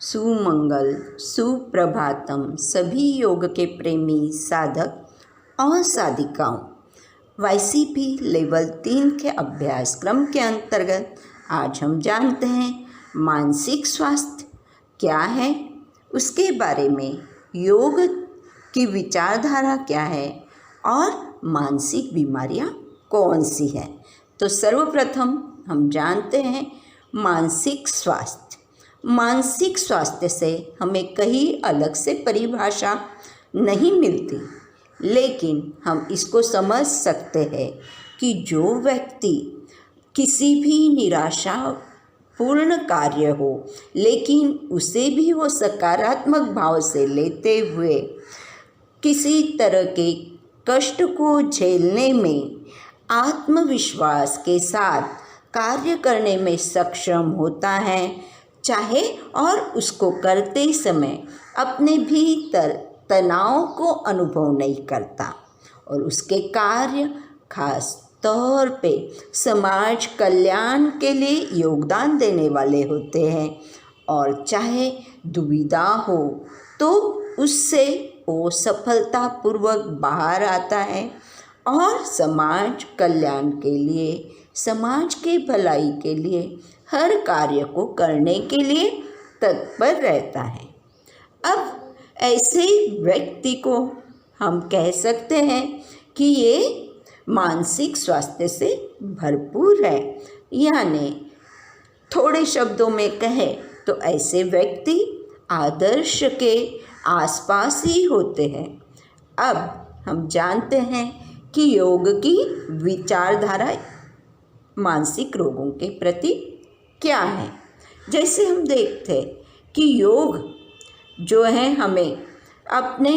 सुमंगल सुप्रभातम सभी योग के प्रेमी साधक और साधिकाओं। YCP लेवल 3 के अभ्यासक्रम के अंतर्गत आज हम जानते हैं मानसिक स्वास्थ्य क्या है, उसके बारे में योग की विचारधारा क्या है और मानसिक बीमारियां कौन सी हैं। तो सर्वप्रथम हम जानते हैं मानसिक स्वास्थ्य। मानसिक स्वास्थ्य से हमें कहीं अलग से परिभाषा नहीं मिलती, लेकिन हम इसको समझ सकते हैं कि जो व्यक्ति किसी भी निराशापूर्ण कार्य हो लेकिन उसे भी वो सकारात्मक भाव से लेते हुए किसी तरह के कष्ट को झेलने में आत्मविश्वास के साथ कार्य करने में सक्षम होता है, चाहे और उसको करते समय अपने भीतर तनाव को अनुभव नहीं करता और उसके कार्य खास तौर पे समाज कल्याण के लिए योगदान देने वाले होते हैं और चाहे दुविधा हो तो उससे वो सफलतापूर्वक बाहर आता है और समाज कल्याण के लिए, समाज के भलाई के लिए हर कार्य को करने के लिए तत्पर रहता है। अब ऐसे व्यक्ति को हम कह सकते हैं कि ये मानसिक स्वास्थ्य से भरपूर है, यानी थोड़े शब्दों में कहें तो ऐसे व्यक्ति आदर्श के आसपास ही होते हैं। अब हम जानते हैं कि योग की विचारधारा मानसिक रोगों के प्रति क्या है। जैसे हम देखते हैं कि योग जो है हमें अपने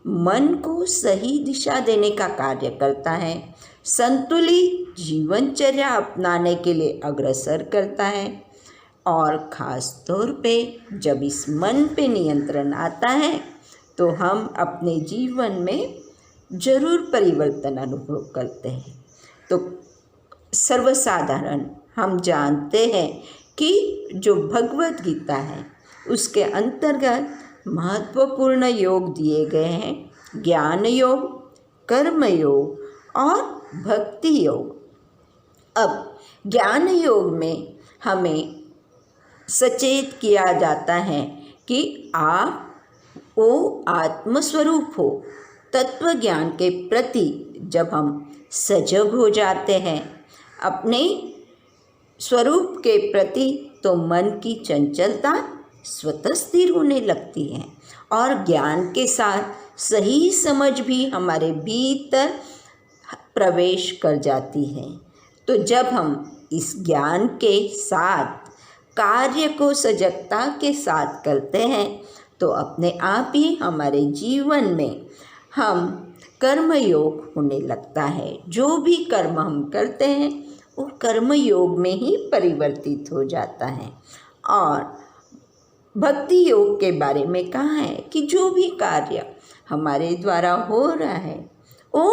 मन को सही दिशा देने का कार्य करता है, संतुलित जीवनचर्या अपनाने के लिए अग्रसर करता है और ख़ास तौर पे जब इस मन पे नियंत्रण आता है तो हम अपने जीवन में ज़रूर परिवर्तन अनुभव करते हैं। तो सर्वसाधारण हम जानते हैं कि जो भगवत गीता है उसके अंतर्गत महत्वपूर्ण योग दिए गए हैं, ज्ञान योग, कर्म योग और भक्ति योग। अब ज्ञान योग में हमें सचेत किया जाता है कि आप वो आत्मस्वरूप हो। तत्व ज्ञान के प्रति जब हम सजग हो जाते हैं अपने स्वरूप के प्रति, तो मन की चंचलता स्वतः स्थिर होने लगती है और ज्ञान के साथ सही समझ भी हमारे भीतर प्रवेश कर जाती है। तो जब हम इस ज्ञान के साथ कार्य को सजगता के साथ करते हैं तो अपने आप ही हमारे जीवन में हम कर्मयोग होने लगता है। जो भी कर्म हम करते हैं वो कर्म योग में ही परिवर्तित हो जाता है। और भक्ति योग के बारे में कहा है कि जो भी कार्य हमारे द्वारा हो रहा है वो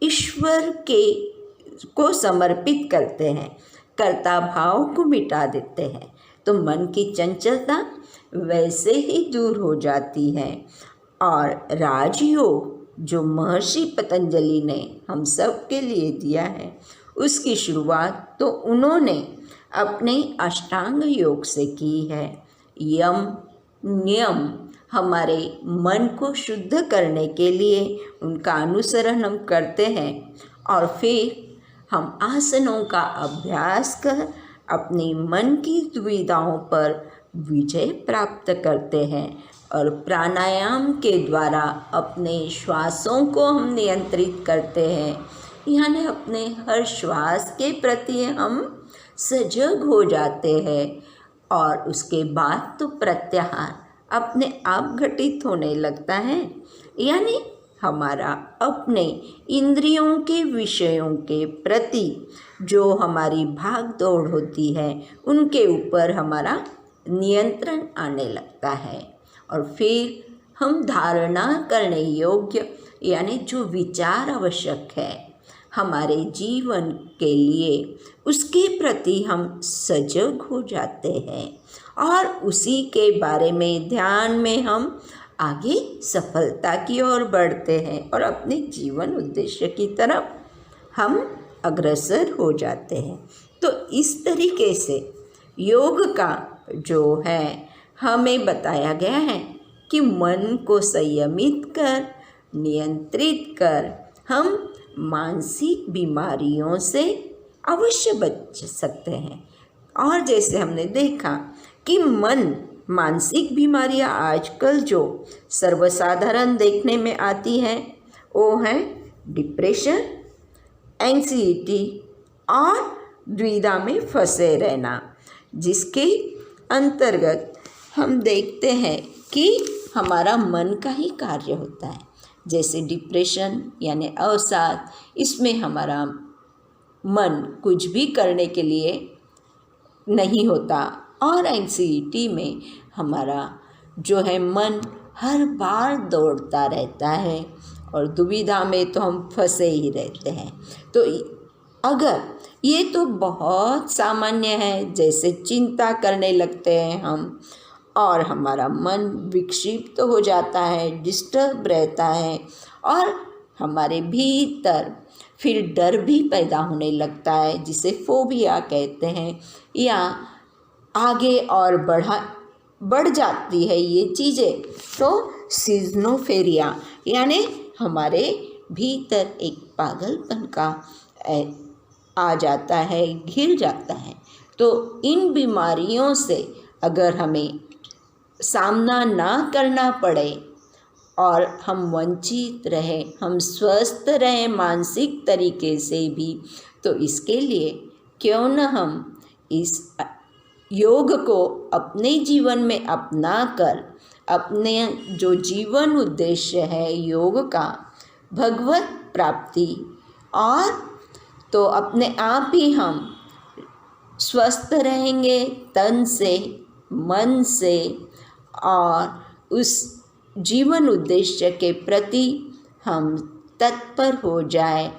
ईश्वर के को समर्पित करते हैं, कर्ता भाव को मिटा देते हैं, तो मन की चंचलता वैसे ही दूर हो जाती है। और राजयोग जो महर्षि पतंजलि ने हम सब के लिए दिया है उसकी शुरुआत तो उन्होंने अपने अष्टांग योग से की है। यम नियम हमारे मन को शुद्ध करने के लिए उनका अनुसरण हम करते हैं और फिर हम आसनों का अभ्यास कर अपनी मन की दुविधाओं पर विजय प्राप्त करते हैं और प्राणायाम के द्वारा अपने श्वासों को हम नियंत्रित करते हैं, यानी अपने हर श्वास के प्रति हम सजग हो जाते हैं और उसके बाद तो प्रत्याहार अपने आप घटित होने लगता है, यानी हमारा अपने इंद्रियों के विषयों के प्रति जो हमारी भाग दौड़ होती है उनके ऊपर हमारा नियंत्रण आने लगता है और फिर हम धारणा करने योग्य, यानी जो विचार आवश्यक है, हमारे जीवन के लिए उसके प्रति हम सजग हो जाते हैं और उसी के बारे में ध्यान में हम आगे सफलता की ओर बढ़ते हैं और अपने जीवन उद्देश्य की तरफ हम अग्रसर हो जाते हैं। तो इस तरीके से योग का जो है हमें बताया गया है कि मन को संयमित कर, नियंत्रित कर हम मानसिक बीमारियों से अवश्य बच सकते हैं। और जैसे हमने देखा कि मन मानसिक बीमारियां आजकल जो सर्वसाधारण देखने में आती हैं वो हैं डिप्रेशन, एंग्जाइटी और द्विधा में फंसे रहना, जिसके अंतर्गत हम देखते हैं कि हमारा मन का ही कार्य होता है। जैसे डिप्रेशन यानी अवसाद, इसमें हमारा मन कुछ भी करने के लिए नहीं होता और एंग्जाइटी में हमारा जो है मन हर बार दौड़ता रहता है और दुविधा में तो हम फंसे ही रहते हैं। तो अगर ये तो बहुत सामान्य है, जैसे चिंता करने लगते हैं हम और हमारा मन विक्षिप्त हो जाता है, डिस्टर्ब रहता है और हमारे भीतर फिर डर भी पैदा होने लगता है, जिसे फोबिया कहते हैं, या आगे और बढ़ जाती है ये चीज़ें तो सिज़ोफ्रेनिया यानी हमारे भीतर एक पागलपन का आ जाता है, घिर जाता है। तो इन बीमारियों से अगर हमें सामना ना करना पड़े और हम वंचित रहें, हम स्वस्थ रहें मानसिक तरीके से भी, तो इसके लिए क्यों न हम इस योग को अपने जीवन में अपना कर अपने जो जीवन उद्देश्य है योग का, भगवत प्राप्ति, और तो अपने आप ही हम स्वस्थ रहेंगे तन से, मन से, और उस जीवन उद्देश्य के प्रति हम तत्पर हो जाए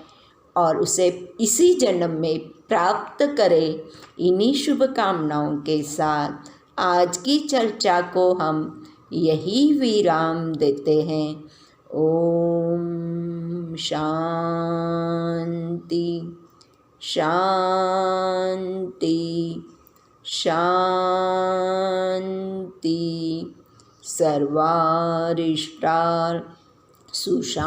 और उसे इसी जन्म में प्राप्त करें। इन्हीं शुभकामनाओं के साथ आज की चर्चा को हम यही विराम देते हैं। ओम शांति शांति शांति। सर्वारिष्टार सुशांतिर्भवतु।